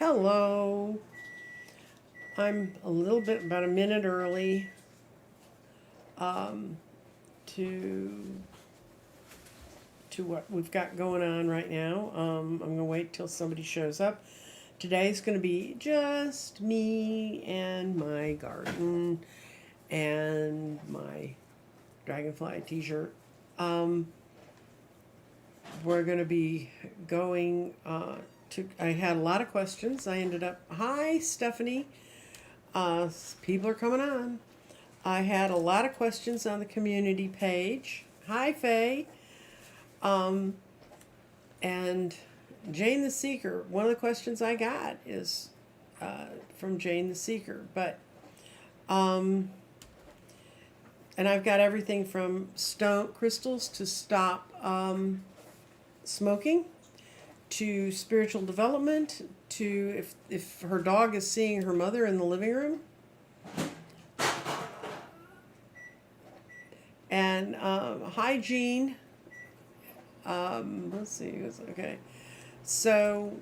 Hello. I'm about a minute early um, to what we've got going on right now. I'm going to wait till somebody shows up. Today's going to be just me and my garden and my dragonfly t-shirt. We're going to be going I had a lot of questions. I ended up, hi Stephanie, people are coming on. I had a lot of questions on the community page. Hi Faye. And Jane the Seeker, one of the questions I got is from Jane the Seeker. But, and I've got everything from stone crystals to stop smoking, to spiritual development, to if her dog is seeing her mother in the living room. And hi Jean. Let's see. Okay. So,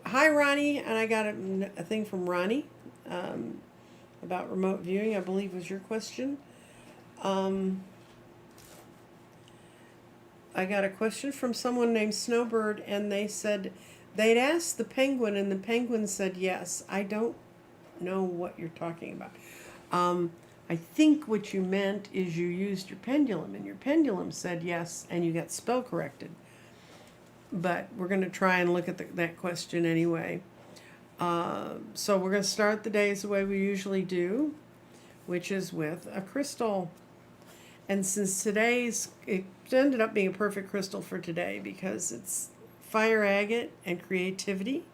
hi Ronnie, and I got a thing from Ronnie about remote viewing. I believe was your question. I got a question from someone named Snowbird, and they said they'd asked the penguin, and the penguin said yes. I don't know what you're talking about. I think what you meant is you used your pendulum, and your pendulum said yes, and you got spell corrected. But we're going to try and look at that question anyway. So we're going to start the days the way we usually do, which is with a crystal. And since it ended up being a perfect crystal for today because it's fire agate and creativity.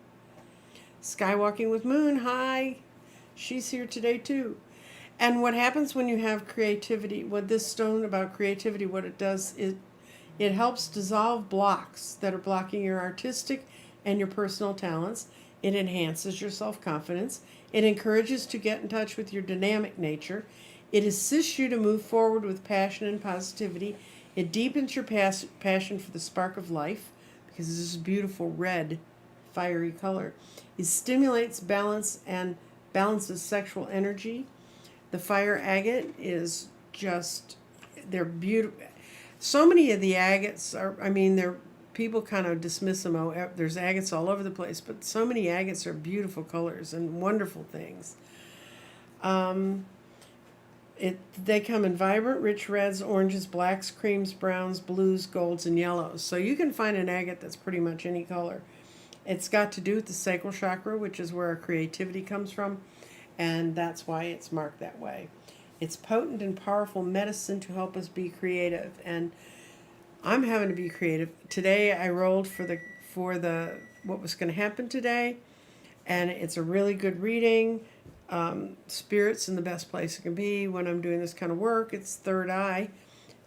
Skywalking with Moon, hi. She's here today too. And what happens when you have creativity, what this stone about creativity, what it does is it helps dissolve blocks that are blocking your artistic and your personal talents. It enhances your self-confidence. It encourages to get in touch with your dynamic nature. It assists you to move forward with passion and positivity. It deepens your passion for the spark of life, because this is a beautiful red, fiery color. It stimulates balance and balances sexual energy. The fire agate is just, they're beautiful. So many of the agates are, people kind of dismiss them. Oh, there's agates all over the place, but so many agates are beautiful colors and wonderful things. They come in vibrant, rich reds, oranges, blacks, creams, browns, blues, golds, and yellows. So you can find an agate that's pretty much any color. It's got to do with the sacral chakra, which is where our creativity comes from, and that's why it's marked that way. It's potent and powerful medicine to help us be creative, and I'm having to be creative. Today I rolled for the what was going to happen today, and it's a really good reading. Spirit's in the best place it can be when I'm doing this kind of work. It's third eye,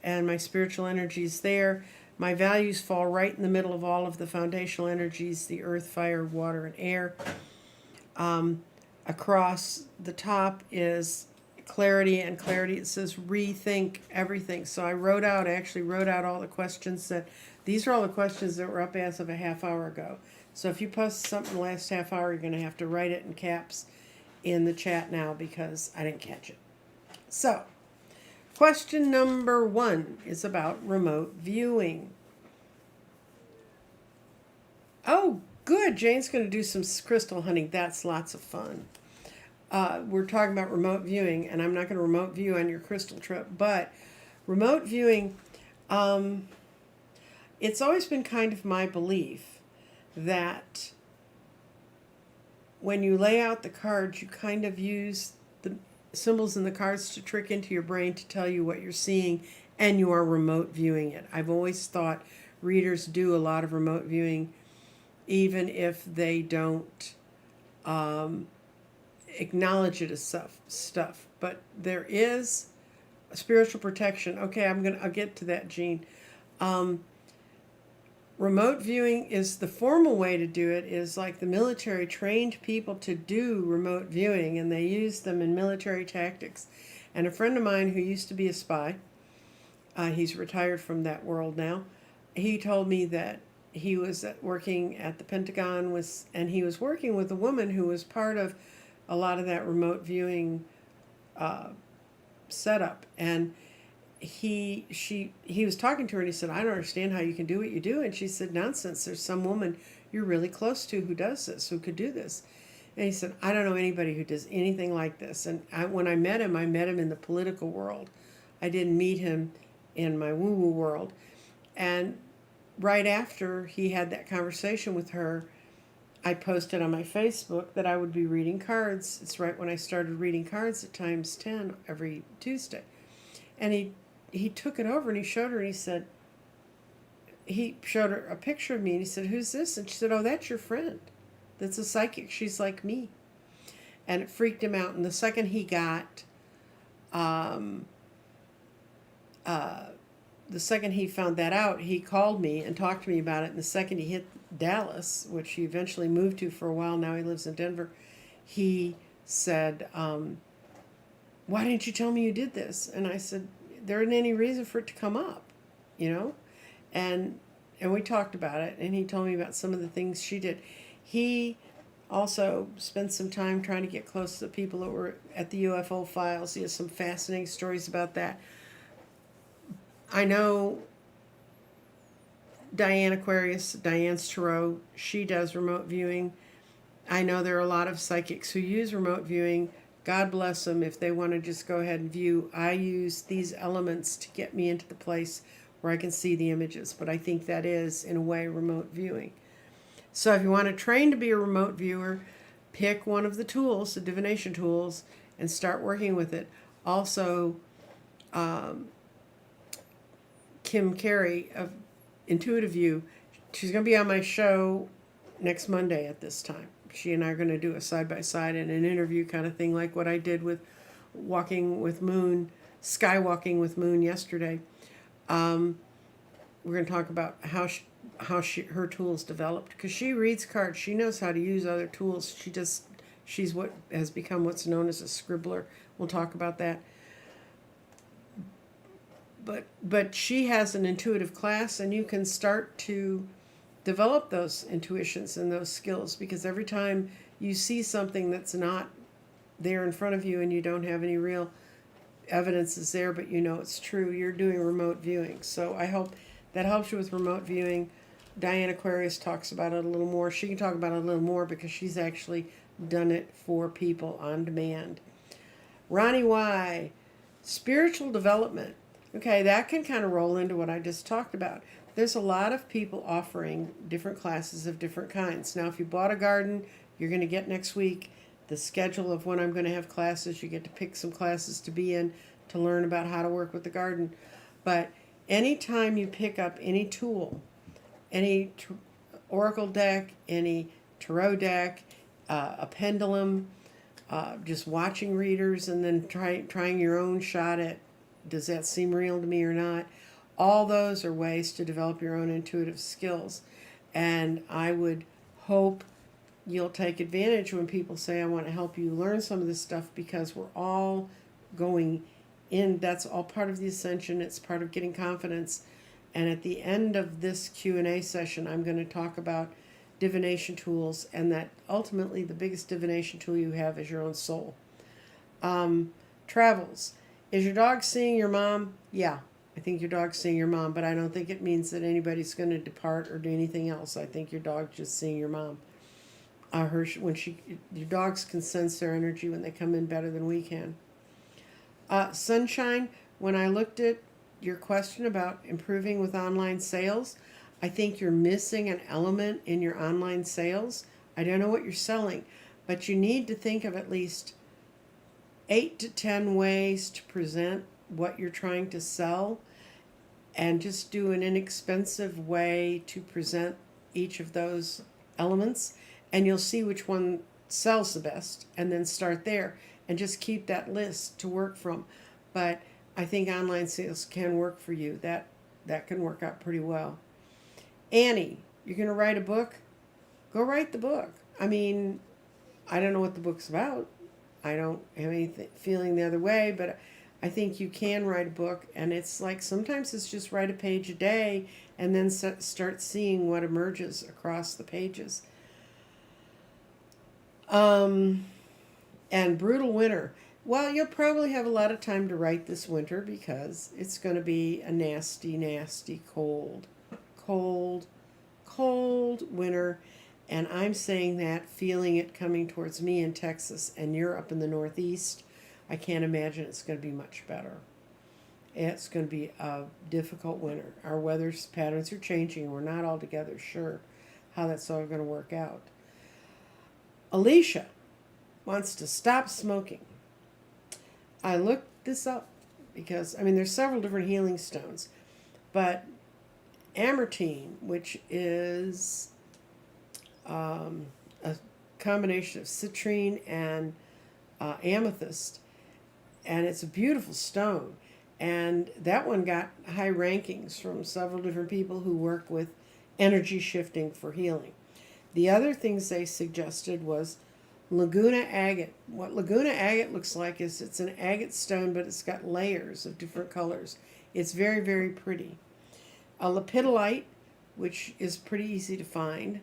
and my spiritual energy's there. My values fall right in the middle of all of the foundational energies, the earth, fire, water, and air. Across the top is clarity, and clarity, it says rethink everything. So I actually wrote out all the questions these are all the questions that were up as of a half hour ago. So if you post something the last half hour, you're going to have to write it in caps in the chat now because I didn't catch it. So, question number 1 is about remote viewing. Oh, good. Jane's going to do some crystal hunting. That's lots of fun. We're talking about remote viewing, and I'm not going to remote view on your crystal trip, but remote viewing, it's always been kind of my belief that when you lay out the cards, you kind of use the symbols in the cards to trick into your brain to tell you what you're seeing, and you are remote viewing it. I've always thought readers do a lot of remote viewing, even if they don't acknowledge it as stuff. But there is a spiritual protection. Okay, I'll get to that, Jean. Remote viewing is the formal way to do it, is like the military trained people to do remote viewing, and they use them in military tactics. And a friend of mine who used to be a spy, he's retired from that world now, he told me that he was working at the Pentagon, and he was working with a woman who was part of a lot of that remote viewing setup. And he was talking to her, and he said, I don't understand how you can do what you do. And she said, nonsense, there's some woman you're really close to who does this, who could do this. And he said, I don't know anybody who does anything like this. And when I met him in the political world. I didn't meet him in my woo-woo world. And right after he had that conversation with her, I posted on my Facebook that I would be reading cards. It's right when I started reading cards at times 10 every Tuesday. And he took it over and he showed her, and he showed her a picture of me, and he said, who's this? And she said, oh, that's your friend. That's a psychic. She's like me. And it freaked him out. And the second he got, the second he found that out, he called me and talked to me about it. And the second he hit Dallas, which he eventually moved to for a while, now he lives in Denver, he said, why didn't you tell me you did this? And I said, there isn't any reason for it to come up, you know? And we talked about it, and he told me about some of the things she did. He also spent some time trying to get close to the people that were at the UFO files. He has some fascinating stories about that. I know Diane Aquarius, Diane's Tarot, she does remote viewing. I know there are a lot of psychics who use remote viewing. God bless them if they want to just go ahead and view. I use these elements to get me into the place where I can see the images, but I think that is, in a way, remote viewing. So if you want to train to be a remote viewer, pick one of the tools, the divination tools, and start working with it. Also, Kim Carey of Intuitive View, she's going to be on my show next Monday at this time. She and I are going to do a side-by-side and an interview kind of thing, like what I did with Walking with Moon, Skywalking with Moon yesterday. We're going to talk about how her tools developed, because she reads cards. She knows how to use other tools. She's what has become what's known as a scribbler. We'll talk about that. But she has an intuitive class, and you can start to develop those intuitions and those skills, because every time you see something that's not there in front of you and you don't have any real evidence is there, but you know it's true, you're doing remote viewing. So I hope that helps you with remote viewing. Diane Aquarius talks about it a little more. She can talk about it a little more because she's actually done it for people on demand. Ronnie Y, spiritual development. Okay, that can kind of roll into what I just talked about. There's a lot of people offering different classes of different kinds. Now, if you bought a garden, you're going to get next week the schedule of when I'm going to have classes. You get to pick some classes to be in to learn about how to work with the garden. But anytime you pick up any tool, any oracle deck, any tarot deck, a pendulum, just watching readers and then trying your own shot at, does that seem real to me or not? All those are ways to develop your own intuitive skills. And I would hope you'll take advantage when people say, I want to help you learn some of this stuff, because we're all going in. That's all part of the ascension. It's part of getting confidence. And at the end of this Q&A session, I'm going to talk about divination tools, and that ultimately the biggest divination tool you have is your own soul. Travels. Is your dog seeing your mom? Yeah, I think your dog's seeing your mom, but I don't think it means that anybody's going to depart or do anything else. I think your dog's just seeing your mom. Your dogs can sense their energy when they come in better than we can. Sunshine, when I looked at your question about improving with online sales, I think you're missing an element in your online sales. I don't know what you're selling, but you need to think of at least 8 to 10 ways to present what you're trying to sell, and just do an inexpensive way to present each of those elements, and you'll see which one sells the best, and then start there and just keep that list to work from. But I think online sales can work for you. That can work out pretty well. Annie, you're going to write a book? Go write the book. I mean, I don't know what the book's about. I don't have any feeling the other way, but I think you can write a book, and it's like sometimes it's just write a page a day and then start seeing what emerges across the pages. And brutal winter. Well, you'll probably have a lot of time to write this winter because it's going to be a nasty, nasty cold winter. And I'm saying that, feeling it coming towards me in Texas, and you're up in the Northeast. I can't imagine it's going to be much better. It's going to be a difficult winter. Our weather patterns are changing. We're not altogether sure how that's all going to work out. Alicia wants to stop smoking. I looked this up because, there's several different healing stones, but amertine, which is a combination of citrine and amethyst, and it's a beautiful stone. And that one got high rankings from several different people who work with energy shifting for healing. The other things they suggested was Laguna agate. What Laguna agate looks like is it's an agate stone, but it's got layers of different colors. It's very, very pretty. A lepidolite, which is pretty easy to find.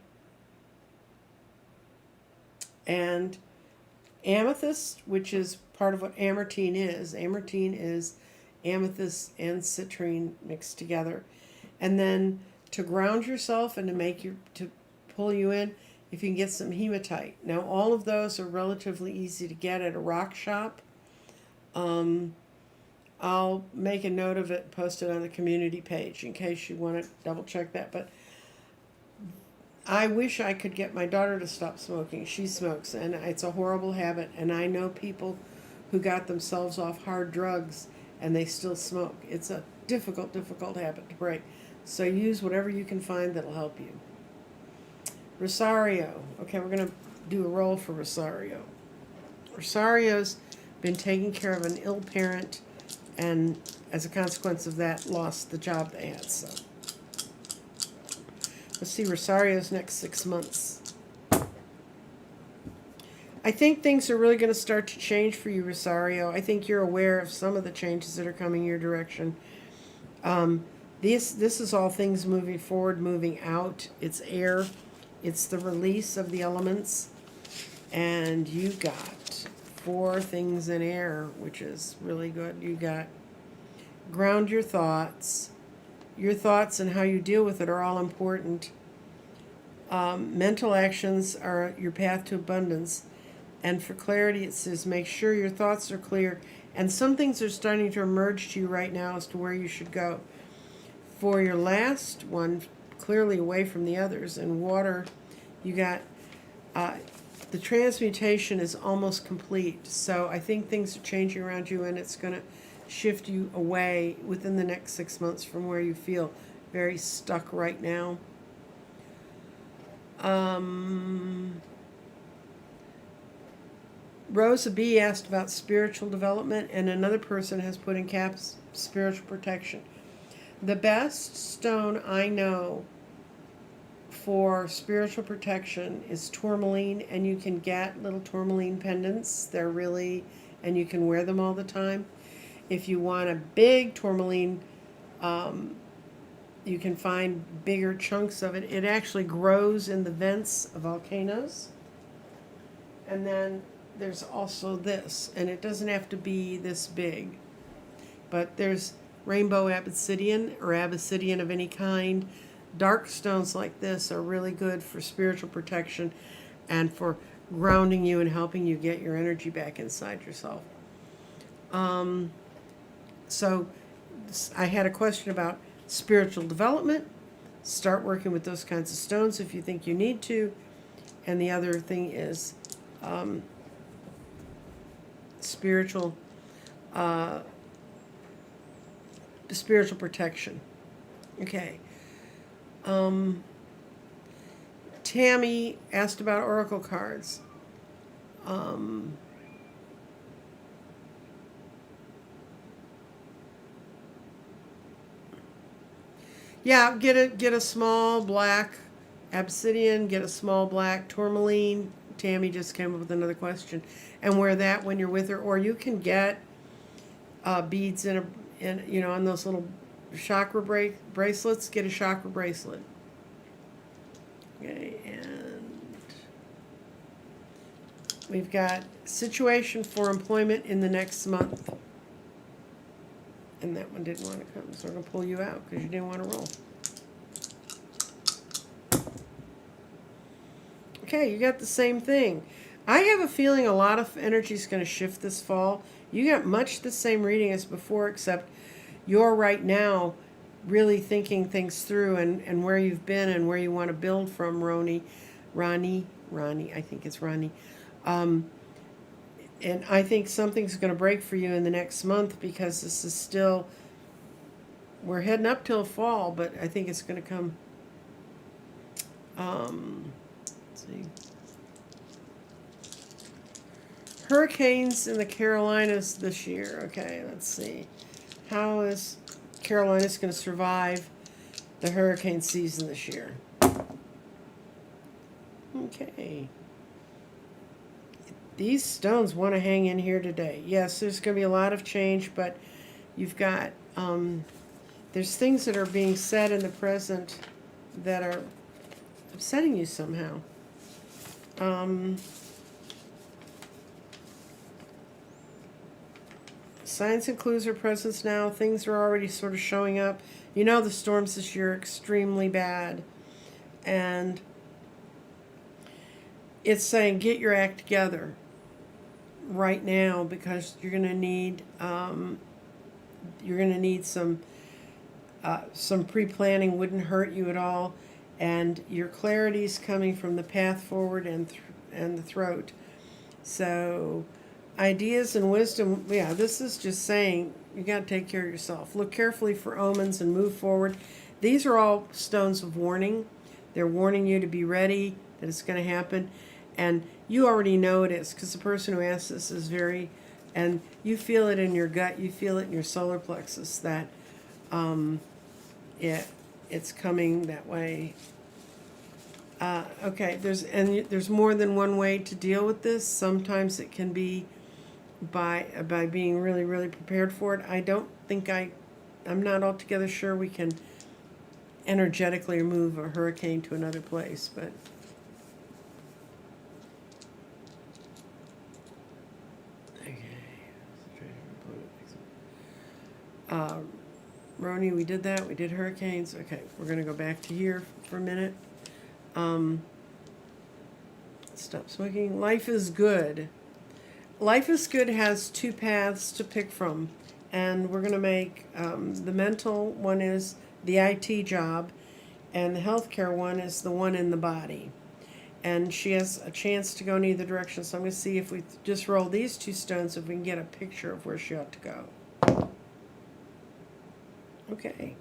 And amethyst, which is part of what amertine is. Amertine is amethyst and citrine mixed together. And then to ground yourself and to pull you in, if you can get some hematite. Now, all of those are relatively easy to get at a rock shop. I'll make a note of it, post it on the community page in case you want to double check that. But I wish I could get my daughter to stop smoking. She smokes, and it's a horrible habit. And I know people who got themselves off hard drugs and they still smoke. It's a difficult habit to break. So use whatever you can find that'll help you. Rosario. Okay, we're going to do a roll for Rosario. Rosario's been taking care of an ill parent, and as a consequence of that, lost the job they had. So let's see Rosario's next 6 months. I think things are really going to start to change for you, Rosario. I think you're aware of some of the changes that are coming your direction. This is all things moving forward, moving out. It's air. It's the release of the elements. And you got 4 things in air, which is really good. You got ground your thoughts. Your thoughts and how you deal with it are all important. Mental actions are your path to abundance. And for clarity, it says make sure your thoughts are clear. And some things are starting to emerge to you right now as to where you should go. For your last one, clearly away from the others, and water, you got the transmutation is almost complete. So I think things are changing around you, and it's going to shift you away within the next 6 months from where you feel very stuck right now. Rosa B asked about spiritual development, and another person has put in caps spiritual protection. The best stone I know for spiritual protection is tourmaline, and you can get little tourmaline pendants. They're really, and you can wear them all the time. If you want a big tourmaline, you can find bigger chunks of it. It actually grows in the vents of volcanoes. And then there's also this, and it doesn't have to be this big, but there's rainbow obsidian or obsidian of any kind. Dark stones like this are really good for spiritual protection and for grounding you and helping you get your energy back inside yourself. So I had a question about spiritual development. Start working with those kinds of stones if you think you need to. And the other thing is spiritual protection. Okay. Tammy asked about oracle cards. Yeah, get a small black obsidian, get a small black tourmaline. Tammy just came up with another question. And wear that when you're with her. Or you can get beads in on those little chakra bracelets, get a chakra bracelet. Okay, and we've got situation for employment in the next month. And that one didn't want to come, so we're going to pull you out because you didn't want to roll. Okay, you got the same thing. I have a feeling a lot of energy is going to shift this fall. You got much the same reading as before, except you're right now really thinking things through and where you've been and where you want to build from, Ronnie, I think it's Ronnie. And I think something's going to break for you in the next month because this is still, we're heading up till fall, but I think it's going to come. Let's see. Hurricanes in the Carolinas this year. Okay, let's see. How is Carolinas going to survive the hurricane season this year? Okay. These stones want to hang in here today. Yes, there's going to be a lot of change, but you've got, there's things that are being said in the present that are upsetting you somehow. Signs and clues are present now. Things are already sort of showing up. You know the storms this year are extremely bad. And it's saying get your act together right now because you're going to need some pre-planning. Wouldn't hurt you at all, and your clarity is coming from the path forward and the throat. So ideas and wisdom, yeah, this is just saying you got to take care of yourself. Look carefully for omens and move forward. These are all stones of warning. They're warning you to be ready, that it's going to happen. And you already know it is because the person who asked this is very, and you feel it in your gut, you feel it in your solar plexus that it's coming that way. Okay, there's more than one way to deal with this. Sometimes it can be by being really, really prepared for it. I don't think I'm not altogether sure we can energetically move a hurricane to another place, but Roni, we did that. We did hurricanes. Okay, we're going to go back to here for a minute. Stop smoking. Life is good. Life is good has two paths to pick from. And we're going to make the mental one is the IT job, and the healthcare one is the one in the body. And she has a chance to go in either direction. So I'm going to see if we just roll these two stones, if we can get a picture of where she ought to go. Okay.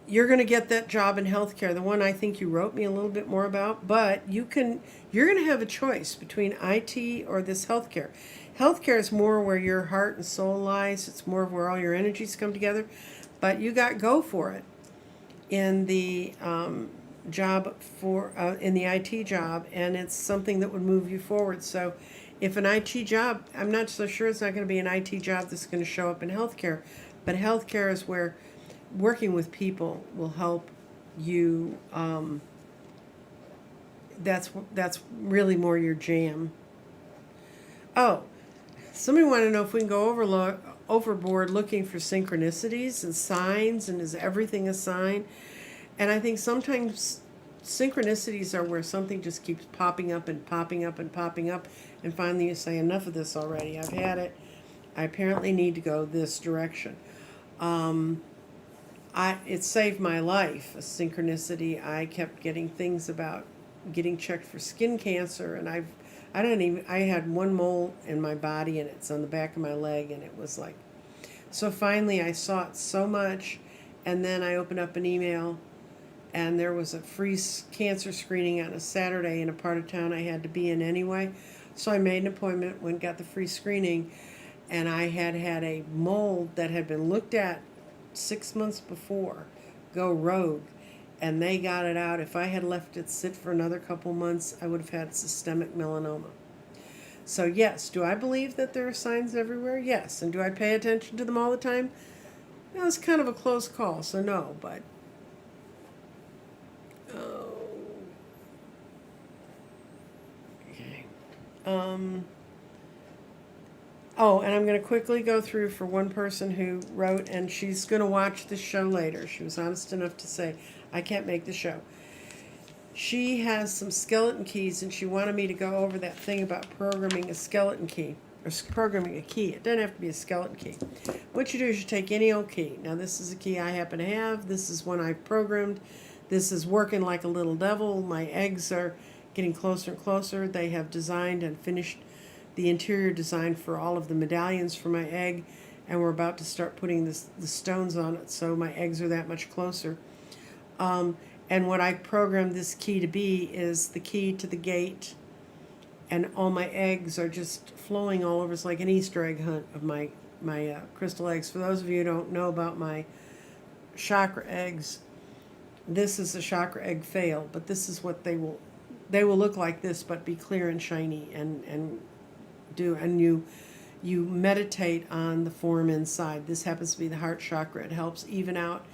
You're going to get that job in healthcare, the one I think you wrote me a little bit more about, but you're going to have a choice between IT or this healthcare. Healthcare is more where your heart and soul lies. It's more of where all your energies come together, but you got go for it in the job in the IT job, and it's something that would move you forward. So if an IT job, I'm not so sure it's not going to be an IT job that's going to show up in healthcare, but healthcare is where working with people will help you. That's really more your jam. Oh, somebody want to know if we can go overboard looking for synchronicities and signs, and is everything a sign? And I think sometimes synchronicities are where something just keeps popping up and popping up and popping up, and finally you say, enough of this already. I've had it. I apparently need to go this direction. It saved my life, a synchronicity. I kept getting things about getting checked for skin cancer, and I had one mole in my body, and it's on the back of my leg, and it was like, so finally I saw it so much, and then I opened up an email, and there was a free cancer screening on a Saturday in a part of town I had to be in anyway. So I made an appointment, went, got the free screening, and I had a mole that had been looked at 6 months before go rogue, and they got it out. If I had left it sit for another couple months, I would have had systemic melanoma. So yes, do I believe that there are signs everywhere? Yes. And do I pay attention to them all the time? That was kind of a close call, so no, but oh, okay. Oh, and I'm going to quickly go through for one person who wrote, and she's going to watch the show later. She was honest enough to say, I can't make the show. She has some skeleton keys, and she wanted me to go over that thing about programming a skeleton key, or programming a key. It doesn't have to be a skeleton key. What you do is you take any old key. Now, this is a key I happen to have. This is one I programmed. This is working like a little devil. My eggs are getting closer and closer. They have designed and finished the interior design for all of the medallions for my egg, and we're about to start putting the stones on it, so my eggs are that much closer. And what I programmed this key to be is the key to the gate, and all my eggs are just flowing all over. It's like an Easter egg hunt of my crystal eggs. For those of you who don't know about my chakra eggs, this is a chakra egg fail, but this is what they will look like this, but be clear and shiny, and you meditate on the form inside. This happens to be the heart chakra. It helps even out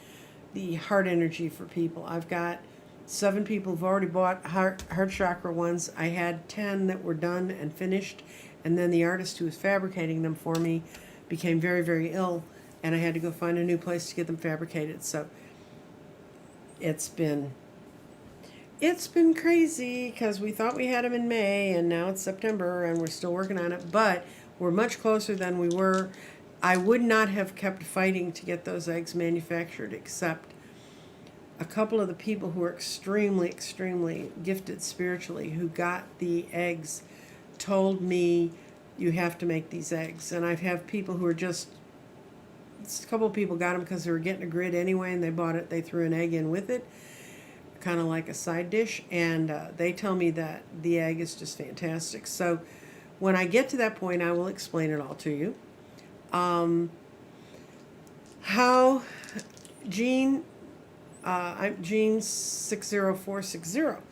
the heart energy for people. I've got 7 people who've already bought heart chakra ones. I had 10 that were done and finished, and then the artist who was fabricating them for me became very, very ill, and I had to go find a new place to get them fabricated. So it's been crazy, because we thought we had them in May, and now it's September, and we're still working on it, but we're much closer than we were. I would not have kept fighting to get those eggs manufactured, except a couple of the people who are extremely, extremely gifted spiritually who got the eggs told me, you have to make these eggs. And I've had people who are just, a couple of people got them because they were getting a grid anyway, and they bought it, they threw an egg in with it, kind of like a side dish, and they tell me that the egg is just fantastic. So when I get to that point, I will explain it all to you. How Jean, I'm Jean 60460.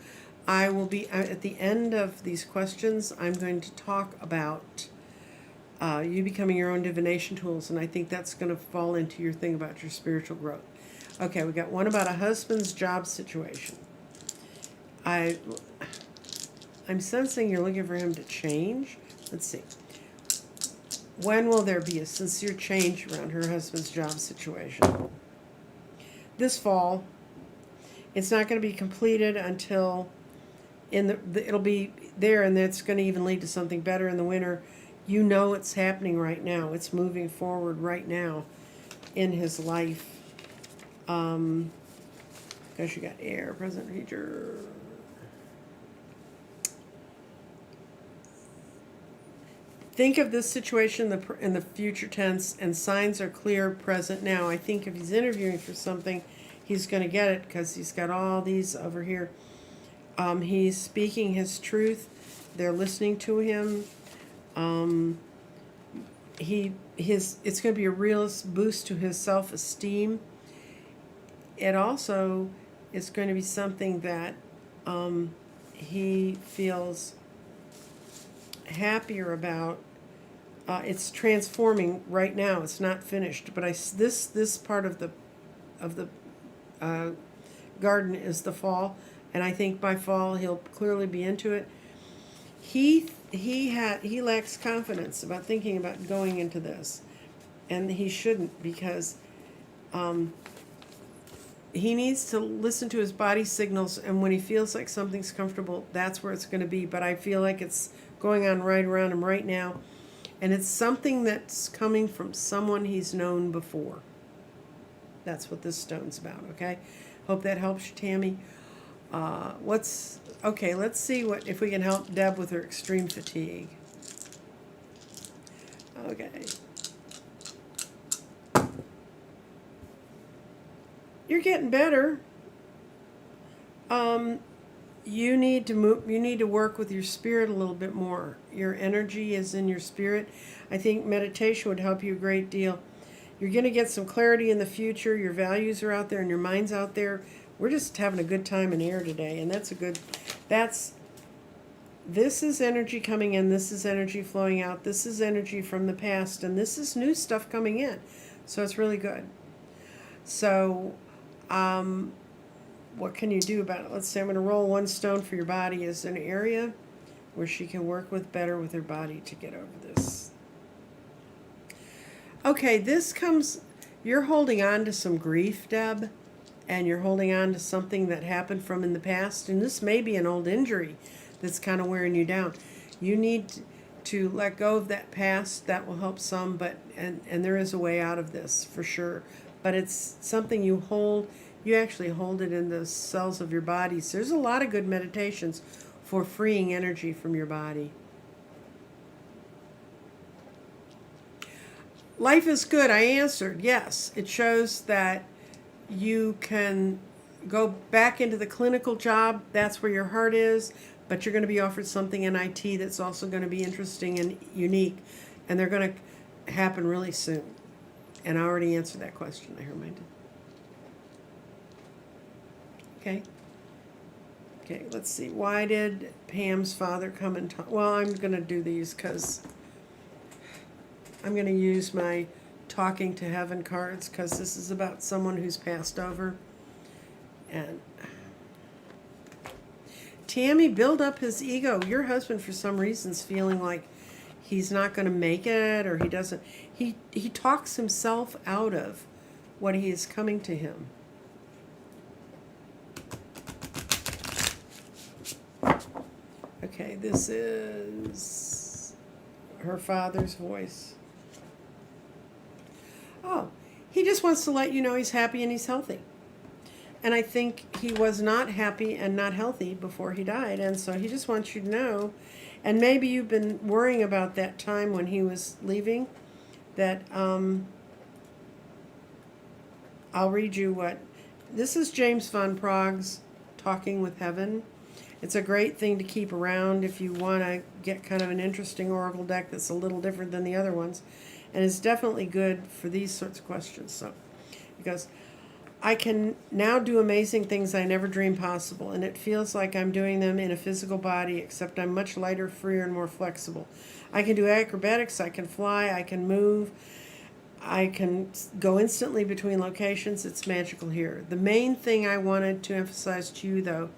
I will be at the end of these questions. I'm going to talk about you becoming your own divination tools, and I think that's going to fall into your thing about your spiritual growth. Okay, we got one about a husband's job situation. I'm sensing you're looking for him to change. Let's see. When will there be a sincere change around her husband's job situation? This fall. It's not going to be completed until it'll be there, and it's going to even lead to something better in the winter. You know it's happening right now. It's moving forward right now in his life. Because you got air, present, future. Think of this situation in the future tense, and signs are clear, present now. I think if he's interviewing for something, he's going to get it, because he's got all these over here. He's speaking his truth. They're listening to him. It's going to be a real boost to his self-esteem. It also is going to be something that he feels happier about. It's transforming right now. It's not finished, but this part of the garden is the fall, and I think by fall he'll clearly be into it. He lacks confidence about thinking about going into this, and he shouldn't, because he needs to listen to his body signals, and when he feels like something's comfortable, that's where it's going to be. But I feel like it's going on right around him right now, and it's something that's coming from someone he's known before. That's what this stone's about, okay? Hope that helps you, Tammy. Okay, let's see if we can help Deb with her extreme fatigue. Okay. You're getting better. You need to move. You need to work with your spirit a little bit more. Your energy is in your spirit. I think meditation would help you a great deal. You're going to get some clarity in the future. Your values are out there and your mind's out there. We're just having a good time in air today, and that's This is energy coming in, this is energy flowing out, this is energy from the past, and this is new stuff coming in. So it's really good. So, what can you do about it? Let's say I'm going to roll one stone for your body as an area where she can work with better with her body to get over this. Okay, this comes, you're holding on to some grief, Deb, and you're holding on to something that happened from in the past, and this may be an old injury that's kind of wearing you down. You need to let go of that past. That will help some, but and there is a way out of this for sure. But it's something you hold. You actually hold it in the cells of your body. So there's a lot of good meditations for freeing energy from your body. Life is good. I answered yes. It shows that you can go back into the clinical job. That's where your heart is. But you're going to be offered something in IT that's also going to be interesting and unique. And they're going to happen really soon. And I already answered that question. I reminded. Okay. Okay, let's see. Why did Pam's father come and talk? Well, I'm going to do these because I'm going to use my talking to heaven cards because this is about someone who's passed over. And Tammy, build up his ego. Your husband, for some reason, is feeling like he's not going to make it, or he doesn't. He talks himself out of what he is coming to him. Okay, this is her father's voice. Oh, he just wants to let you know he's happy and he's healthy. And I think he was not happy and not healthy before he died. And so he just wants you to know. And maybe you've been worrying about that time when he was leaving. That I'll read you what. This is James Van Prague's Talking with Heaven. It's a great thing to keep around if you want to get kind of an interesting oracle deck that's a little different than the other ones. And it's definitely good for these sorts of questions. So, because I can now do amazing things I never dreamed possible, and it feels like I'm doing them in a physical body, except I'm much lighter, freer, and more flexible. I can do acrobatics, I can fly, I can move, I can go instantly between locations. It's magical here. The main thing I wanted to emphasize to you, though,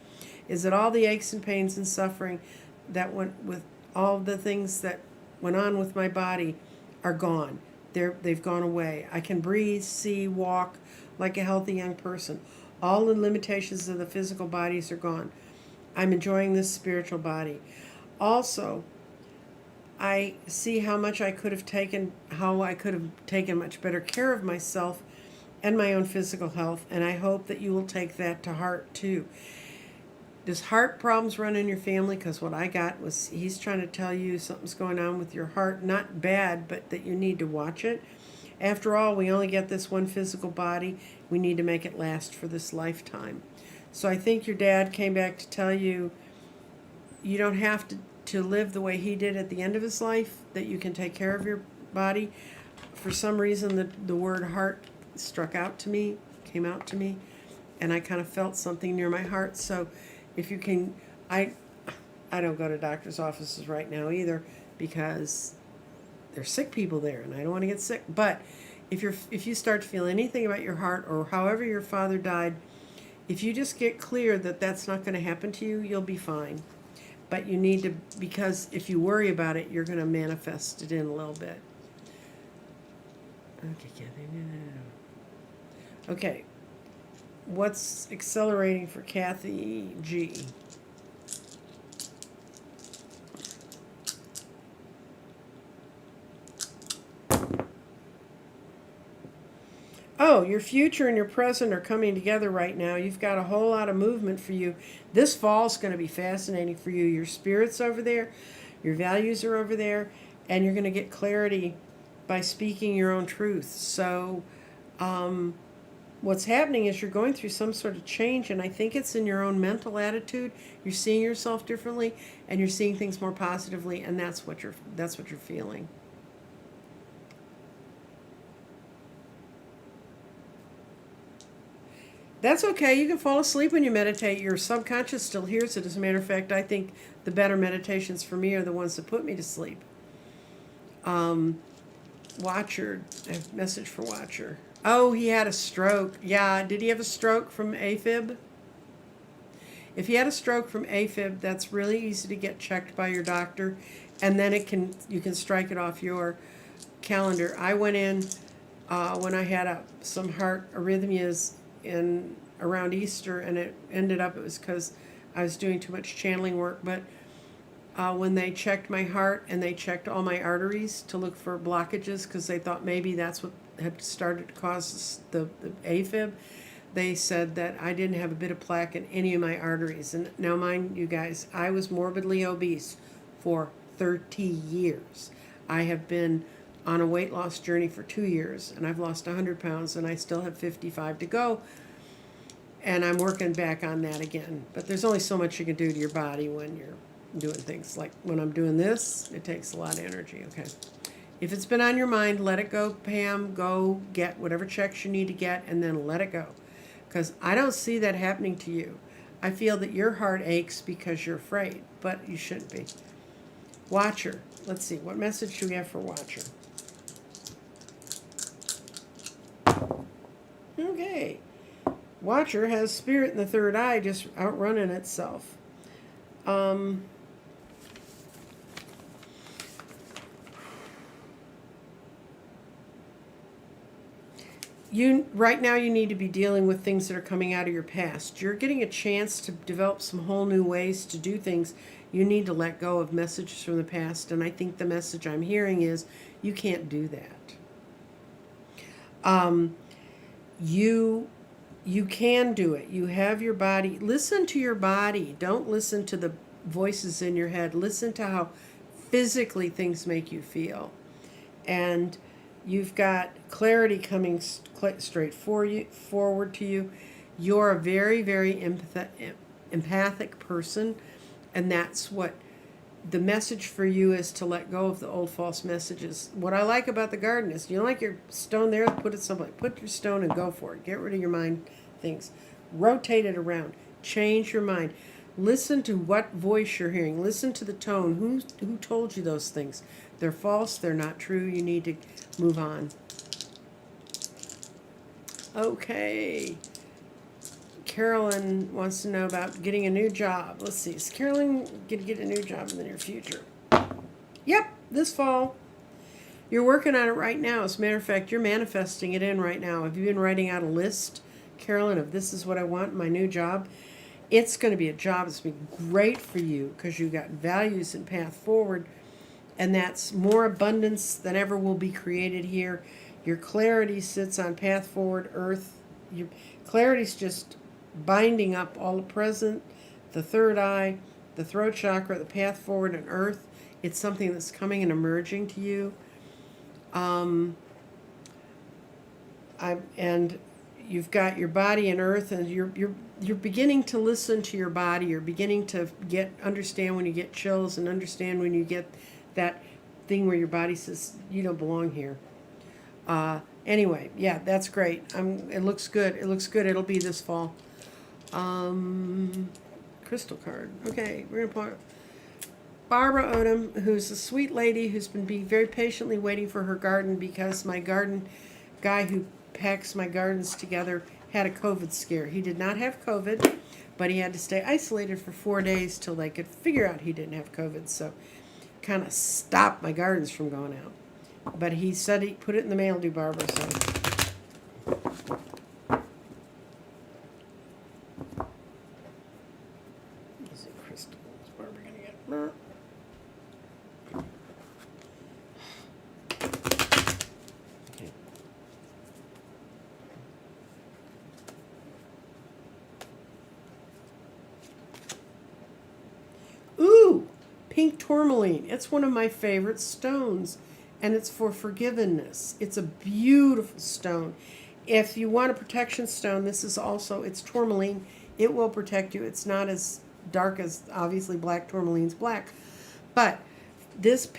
is that all the aches and pains and suffering that went with all the things that went on with my body are gone. They've gone away. I can breathe, see, walk like a healthy young person. All the limitations of the physical bodies are gone. I'm enjoying this spiritual body. Also, I see how much I could have taken, how I could have taken much better care of myself and my own physical health, and I hope that you will take that to heart too. Does heart problems run in your family? Because what I got was, he's trying to tell you something's going on with your heart. Not bad, but that you need to watch it. After all, we only get this one physical body. We need to make it last for this lifetime. So I think your dad came back to tell you you don't have to live the way he did at the end of his life, that you can take care of your body. For some reason, the word heart struck out to me, came out to me, and I kind of felt something near my heart. So if you can, I don't go to doctor's offices right now either, because there's sick people there and I don't want to get sick. But if you start to feel anything about your heart, or however your father died, if you just get clear that that's not going to happen to you, you'll be fine. But you need to, because if you worry about it, you're going to manifest it in a little bit. Okay. What's accelerating for Kathy G? Oh, your future and your present are coming together right now. You've got a whole lot of movement for you. This fall is going to be fascinating for you. Your spirit's over there, your values are over there, and you're going to get clarity by speaking your own truth. So, what's happening is you're going through some sort of change, and I think it's in your own mental attitude. You're seeing yourself differently, and you're seeing things more positively, and that's what you're feeling. That's okay. You can fall asleep when you meditate. Your subconscious still hears it. As a matter of fact, I think the better meditations for me are the ones that put me to sleep. Watcher, a message for Watcher. Oh, he had a stroke. Yeah, did he have a stroke from AFib? If he had a stroke from AFib, that's really easy to get checked by your doctor, and then you can strike it off your calendar. I went in when I had some heart arrhythmias around Easter, and it was because I was doing too much channeling work. But when they checked my heart and they checked all my arteries to look for blockages, because they thought maybe that's what had started to cause the AFib, they said that I didn't have a bit of plaque in any of my arteries. And now, mind you guys, I was morbidly obese for 30 years. I have been on a weight loss journey for 2 years, and I've lost 100 pounds, and I still have 55 to go. And I'm working back on that again. But there's only so much you can do to your body when you're doing things. Like when I'm doing this, it takes a lot of energy, okay? If it's been on your mind, let it go, Pam. Go get whatever checks you need to get, and then let it go. Because I don't see that happening to you. I feel that your heart aches because you're afraid, but you shouldn't be. Watcher. Let's see. What message do we have for Watcher? Okay. Watcher has spirit in the third eye just outrunning itself. Right now you need to be dealing with things that are coming out of your past. You're getting a chance to develop some whole new ways to do things. You need to let go of messages from the past, and I think the message I'm hearing is you can't do that. You can do it. You have your body. Listen to your body. Don't listen to the voices in your head. Listen to how physically things make you feel. And you've got clarity coming straight forward to you. You're a very, very empathic person, and that's what the message for you is, to let go of the old false messages. What I like about the garden is, you don't like your stone there, put it someplace. Put your stone and go for it. Get rid of your mind things. Rotate it around. Change your mind. Listen to what voice you're hearing. Listen to the tone. Who told you those things? They're false. They're not true. You need to move on. Okay. Carolyn wants to know about getting a new job. Let's see. Is Carolyn going to get a new job in the near future? Yep, this fall. You're working on it right now. As a matter of fact, you're manifesting it in right now. Have you been writing out a list, Carolyn, of this is what I want in my new job? It's going to be a job that's going to be great for you because you got values and path forward, and that's more abundance than ever will be created here. Your clarity sits on path forward, earth. Your clarity's just binding up all the present, the third eye, the throat chakra, the path forward, and earth. It's something that's coming and emerging to you. And you've got your body and earth, and you're beginning to listen to your body. You're beginning to understand when you get chills, and understand when you get that thing where your body says you don't belong here. Anyway, yeah, that's great. It looks good. It looks good. It'll be this fall. Crystal card. Okay, we're gonna put Barbara Odom, who's a sweet lady who's been very patiently waiting for her garden, because my garden guy who packs my gardens together had a COVID scare. He did not have COVID, but he had to stay isolated for 4 days till they could figure out he didn't have COVID. So kind of stopped my gardens from going out. But he said he put it in the mail to Barbara. So is it crystal? Is Barbara gonna get? Okay. Ooh, pink tourmaline. It's one of my favorite stones. And it's for forgiveness. It's a beautiful stone. If you want a protection stone, it's tourmaline. It will protect you. It's not as dark as, obviously, black tourmaline's black. But this